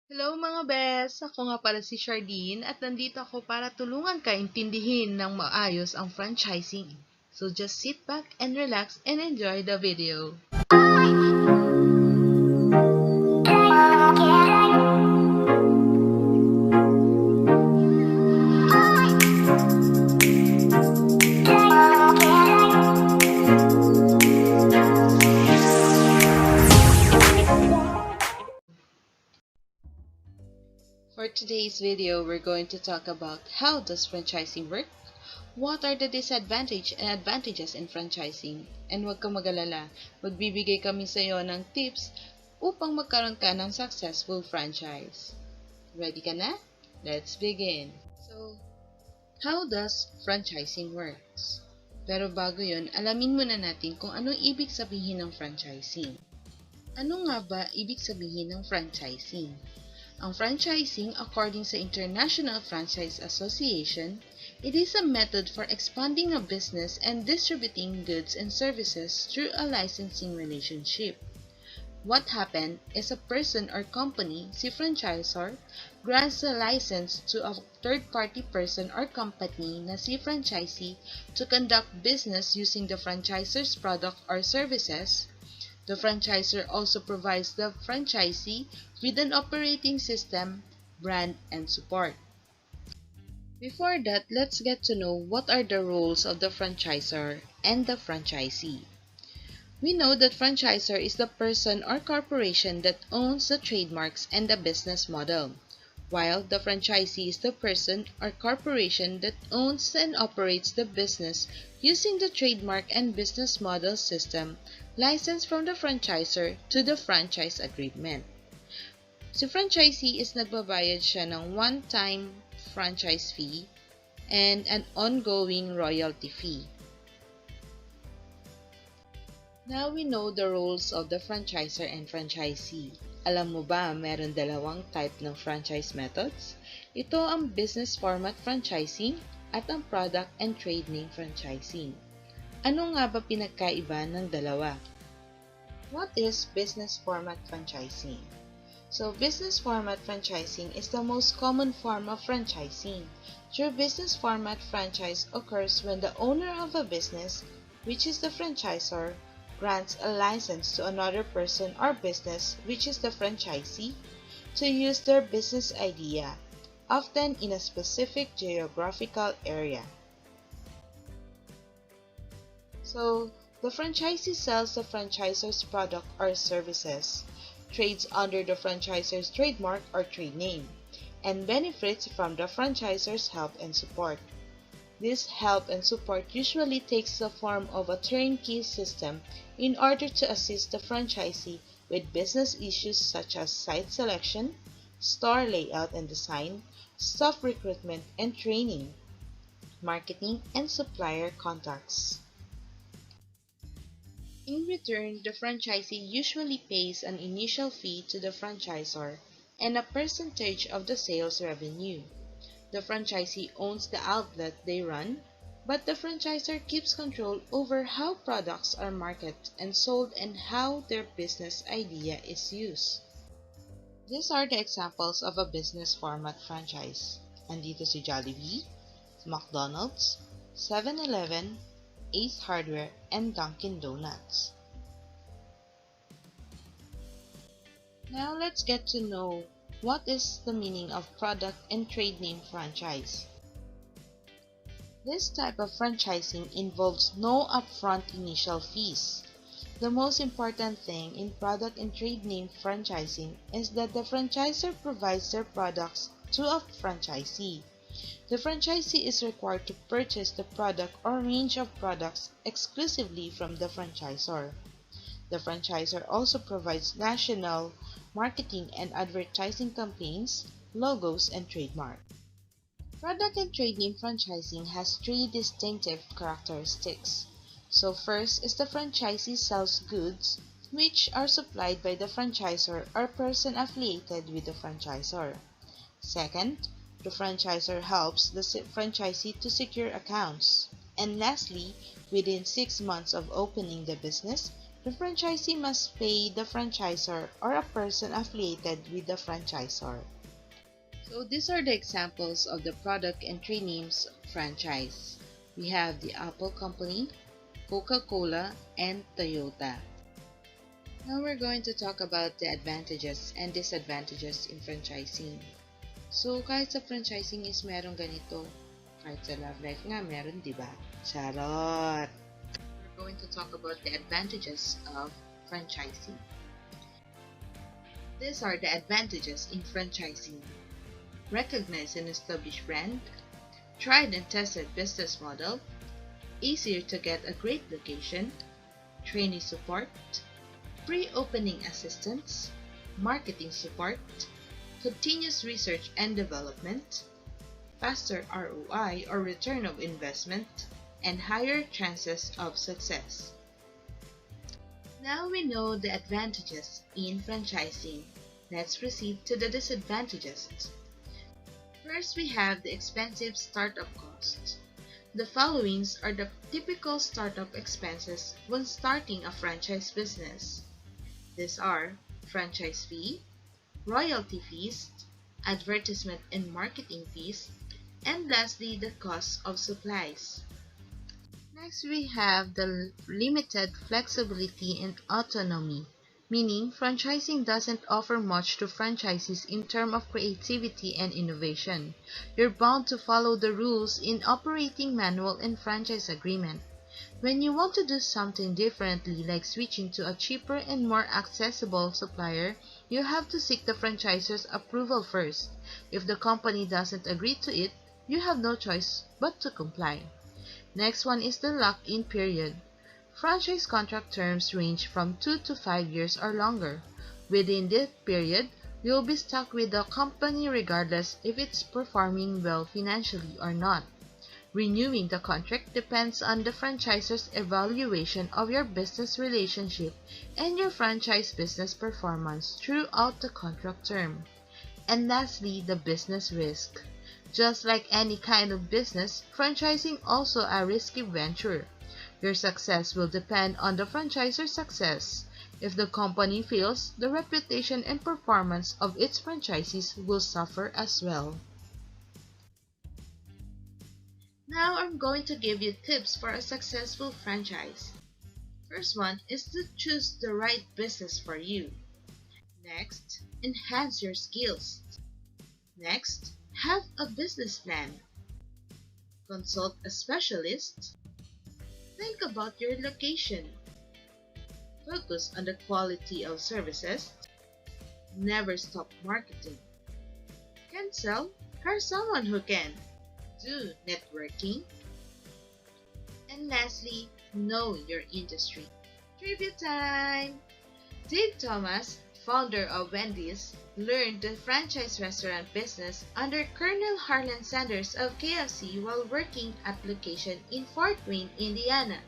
Hello mga bes! Ako nga pala si Shardine at nandito ako para tulungan ka intindihin ng maayos ang franchising. So just sit back and relax and enjoy the video. For today's video, we're going to talk about how does franchising work, what are the disadvantages and advantages in franchising, and huwag kang mag-alala, magbibigay kami sa iyo ng tips upang magkaroon ka ng successful franchise. Ready ka na? Let's begin! So, how does franchising works? Pero bago yun, alamin muna natin kung ano ibig sabihin ng franchising. Ano nga ba ibig sabihin ng franchising? Ang franchising, according sa International Franchise Association, it is a method for expanding a business and distributing goods and services through a licensing relationship. What happened is a person or company, si franchisor, grants a license to a third-party person or company na si franchisee to conduct business using the franchisor's product or services. The franchisor also provides the franchisee with an operating system, brand, and support. Before that, let's get to know what are the roles of the franchisor and the franchisee. We know that franchisor is the person or corporation that owns the trademarks and the business model, while the franchisee is the person or corporation that owns and operates the business using the trademark and business model system licensed from the franchisor to the franchise agreement. Si franchisee is nagbabayad siya ng one-time franchise fee and an ongoing royalty fee. Now we know the roles of the franchisor and franchisee. Alam mo ba, meron dalawang type ng franchise methods? Ito ang business format franchising at ang product and trade name franchising. Ano nga ba pinagkaiba ng dalawa? What is business format franchising? So, business format franchising is the most common form of franchising. True business format franchise occurs when the owner of a business, which is the franchisor, grants a license to another person or business, which is the franchisee, to use their business idea, often in a specific geographical area. So, the franchisee sells the franchisor's product or services, trades under the franchisor's trademark or trade name, and benefits from the franchisor's help and support. This help and support usually takes the form of a turnkey system in order to assist the franchisee with business issues such as site selection, store layout and design, staff recruitment and training, marketing, and supplier contacts. In return, the franchisee usually pays an initial fee to the franchisor and a percentage of the sales revenue. The franchisee owns the outlet they run, but the franchisor keeps control over how products are marketed and sold and how their business idea is used. These are the examples of a business format franchise. Andito si Jollibee, McDonald's, 7-Eleven, Ace Hardware, and Dunkin' Donuts. Now let's get to know what is the meaning of product and trade name franchise. This type of franchising involves no upfront initial fees. The most important thing in product and trade name franchising is that the franchisor provides their products to a franchisee. The franchisee is required to purchase the product or range of products exclusively from the franchisor. The franchisor also provides national marketing and advertising campaigns, logos, and trademark. Product and trade name franchising has three distinctive characteristics. So first is the franchisee sells goods which are supplied by the franchisor or person affiliated with the franchisor. Second, the franchisor helps the franchisee to secure accounts. And lastly, within 6 months of opening the business, The franchisee must pay the franchisor or a person affiliated with the franchisor. So these are the examples of the product and trade names of franchise. We have the Apple Company, Coca-Cola, and Toyota. Now we're going to talk about the advantages and disadvantages in franchising. So kahit sa franchising is meron ganito, kahit sa love life nga meron, di ba? Charot! We're going to talk about the advantages of franchising. These are the advantages in franchising. Recognized and established brand, tried and tested business model, easier to get a great location, trainee support, pre-opening assistance, marketing support, continuous research and development, faster ROI or return of investment, and higher chances of success. Now we know the advantages in franchising. Let's proceed to the disadvantages. First, we have the expensive startup costs. The following are the typical startup expenses when starting a franchise business. These are franchise fee, royalty fees, advertisement and marketing fees, and lastly, the cost of supplies. Next, we have the limited flexibility and autonomy, meaning franchising doesn't offer much to franchisees in terms of creativity and innovation. You're bound to follow the rules in operating manual and franchise agreement. When you want to do something differently, like switching to a cheaper and more accessible supplier, you have to seek the franchisor's approval first. If the company doesn't agree to it, you have no choice but to comply. Next one is the lock-in period. Franchise contract terms range from 2 to 5 years or longer. Within this period, you'll be stuck with the company regardless if it's performing well financially or not. Renewing the contract depends on the franchisor's evaluation of your business relationship and your franchise business performance throughout the contract term. And lastly, the business risk. Just like any kind of business, franchising also a risky venture. Your success will depend on the franchisor's success. If the company fails, the reputation and performance of its franchisees will suffer as well. Now I'm going to give you tips for a successful franchise. First one is to choose the right business for you. Next, enhance your skills. Next, have a business plan. Consult a specialist. Think about your location. Focus on the quality of services. Never stop marketing. Can't sell? Hire someone who can. Do networking. And lastly, know your industry. Trivia time! Dave Thomas, founder of Wendy's, learned the franchise restaurant business under Colonel Harlan Sanders of KFC while working at location in Fort Wayne, Indiana.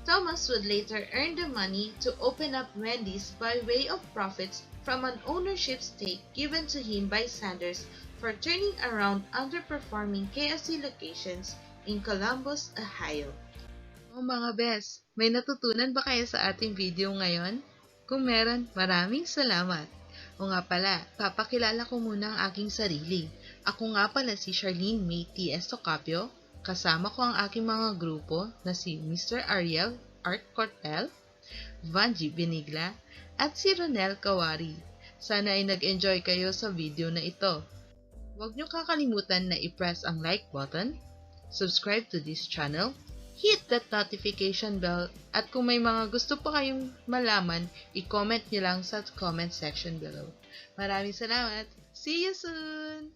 Thomas would later earn the money to open up Wendy's by way of profits from an ownership stake given to him by Sanders for turning around underperforming KFC locations in Columbus, Ohio. Oh mga bes, may natutunan ba kayo sa ating video ngayon? Kung meron, maraming salamat. O nga pala, papakilala ko muna ang aking sarili. Ako nga pala si Charlene May T. Estocapio. Kasama ko ang aking mga grupo na si Mr. Ariel Art Cortel, Vanji Benigla, at si Ronel Kawari. Sana ay nag-enjoy kayo sa video na ito. Huwag niyo kakalimutan na i-press ang like button, subscribe to this channel, hit that notification bell, at kung may mga gusto pa kayong malaman, i-comment niyo lang sa comment section below. Maraming salamat! See you soon!